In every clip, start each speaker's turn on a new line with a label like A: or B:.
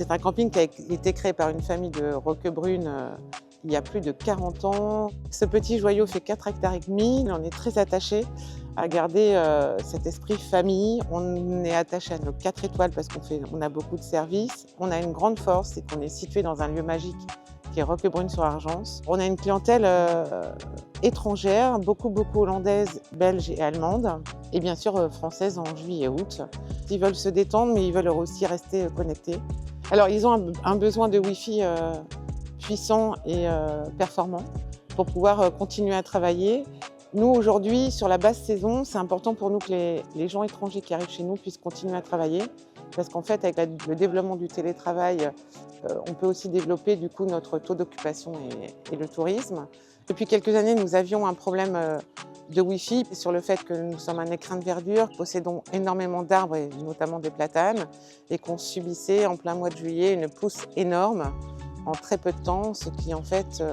A: C'est un camping qui a été créé par une famille de Roquebrune il y a plus de 40 ans. Ce petit joyau fait 4,5 hectares. On est très attaché à garder cet esprit famille. On est attaché à nos 4 étoiles parce qu'on a beaucoup de services. On a une grande force, c'est qu'on est situé dans un lieu magique qui est Roquebrune-sur-Argence. On a une clientèle étrangère, beaucoup hollandaise, belge et allemande, et bien sûr française en juillet et août. Ils veulent se détendre, mais ils veulent aussi rester connectés. Alors ils ont un besoin de Wi-Fi puissant et performant pour pouvoir continuer à travailler. Nous, aujourd'hui, sur la basse saison, c'est important pour nous que les gens étrangers qui arrivent chez nous puissent continuer à travailler. Parce qu'en fait, avec le développement du télétravail, on peut aussi développer du coup notre taux d'occupation et le tourisme. Depuis quelques années, nous avions un problème de Wi-Fi sur le fait que nous sommes un écrin de verdure, possédons énormément d'arbres et notamment des platanes, et qu'on subissait en plein mois de juillet une pousse énorme en très peu de temps, ce qui en fait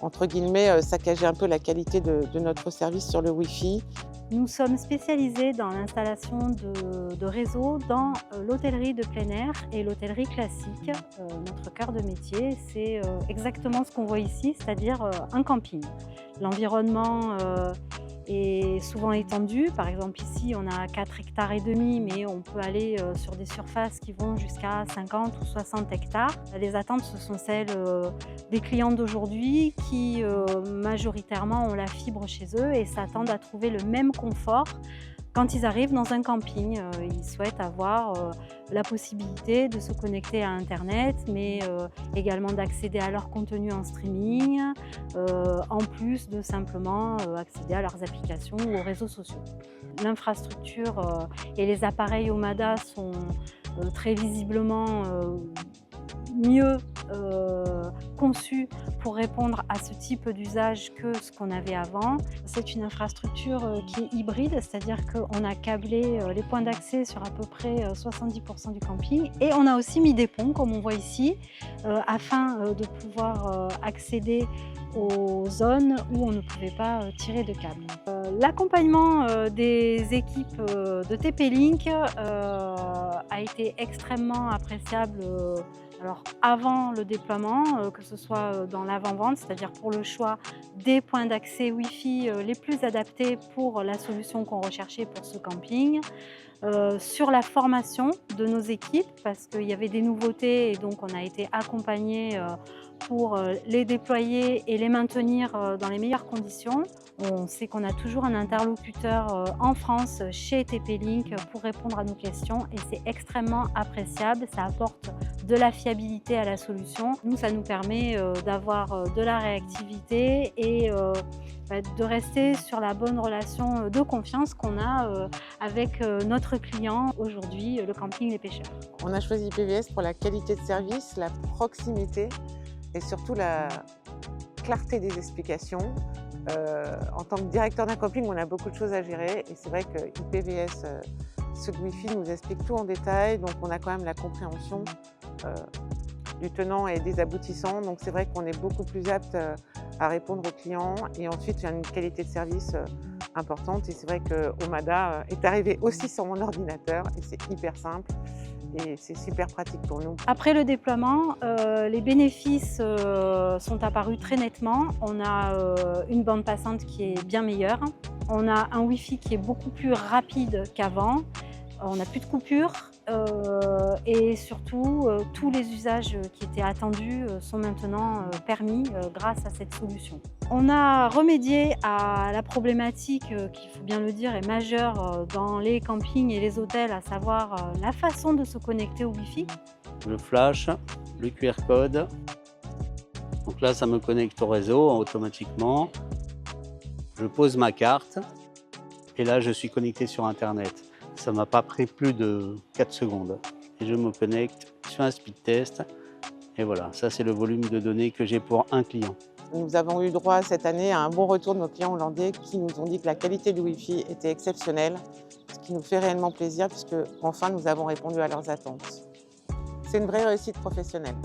A: entre guillemets, saccageait un peu la qualité de notre service sur le Wi-Fi.
B: Nous sommes spécialisés dans l'installation de réseaux dans l'hôtellerie de plein air et l'hôtellerie classique. Notre cœur de métier, c'est exactement ce qu'on voit ici, c'est-à-dire un camping. L'environnement est souvent étendu. Par exemple, ici, on a 4,5 hectares, mais on peut aller sur des surfaces qui vont jusqu'à 50 ou 60 hectares. Les attentes, ce sont celles des clients d'aujourd'hui qui, majoritairement, ont la fibre chez eux et s'attendent à trouver le même confort quand ils arrivent dans un camping. Ils souhaitent avoir la possibilité de se connecter à Internet, mais également d'accéder à leur contenu en streaming, en plus de simplement accéder à leurs applications ou aux réseaux sociaux. L'infrastructure et les appareils Omada sont très visiblement mieux conçus pour répondre à ce type d'usage que ce qu'on avait avant. C'est une infrastructure qui est hybride, c'est-à-dire qu'on a câblé les points d'accès sur à peu près 70% du camping, et on a aussi mis des ponts, comme on voit ici, afin de pouvoir accéder aux zones où on ne pouvait pas tirer de câble. L'accompagnement des équipes de TP-Link a été extrêmement appréciable. Alors avant le déploiement, que ce soit dans l'avant-vente, c'est-à-dire pour le choix des points d'accès Wi-Fi les plus adaptés pour la solution qu'on recherchait pour ce camping, sur la formation de nos équipes, parce qu'il y avait des nouveautés et donc on a été accompagnés pour les déployer et les maintenir dans les meilleures conditions. On sait qu'on a toujours un interlocuteur en France chez TP-Link pour répondre à nos questions et c'est extrêmement appréciable, ça apporte de la fiabilité à la solution. Nous, ça nous permet d'avoir de la réactivité et de rester sur la bonne relation de confiance qu'on a avec notre client aujourd'hui, le camping Les Pêcheurs.
A: On a choisi IPVS pour la qualité de service, la proximité et surtout la clarté des explications. En tant que directeur d'un camping, on a beaucoup de choses à gérer et c'est vrai que IPVS Sud Wi-Fi nous explique tout en détail, donc on a quand même la compréhension du tenant et des aboutissants. Donc c'est vrai qu'on est beaucoup plus apte à répondre aux clients et ensuite il y a une qualité de service importante et c'est vrai que Omada est arrivé aussi sur mon ordinateur et c'est hyper simple et c'est super pratique pour nous.
B: Après le déploiement, les bénéfices sont apparus très nettement. On a une bande passante qui est bien meilleure. On a un Wi-Fi qui est beaucoup plus rapide qu'avant. On n'a plus de coupures et surtout, tous les usages qui étaient attendus sont maintenant permis grâce à cette solution. On a remédié à la problématique qui, il faut bien le dire, est majeure dans les campings et les hôtels, à savoir la façon de se connecter au Wi-Fi.
C: Le flash, le QR code. Donc là, ça me connecte au réseau automatiquement. Je pose ma carte et là, je suis connecté sur Internet. Ça ne m'a pas pris plus de 4 secondes. Et je me connecte sur un speed test. Et voilà, ça c'est le volume de données que j'ai pour un client.
A: Nous avons eu droit cette année à un bon retour de nos clients hollandais qui nous ont dit que la qualité du Wi-Fi était exceptionnelle, ce qui nous fait réellement plaisir puisque enfin nous avons répondu à leurs attentes. C'est une vraie réussite professionnelle.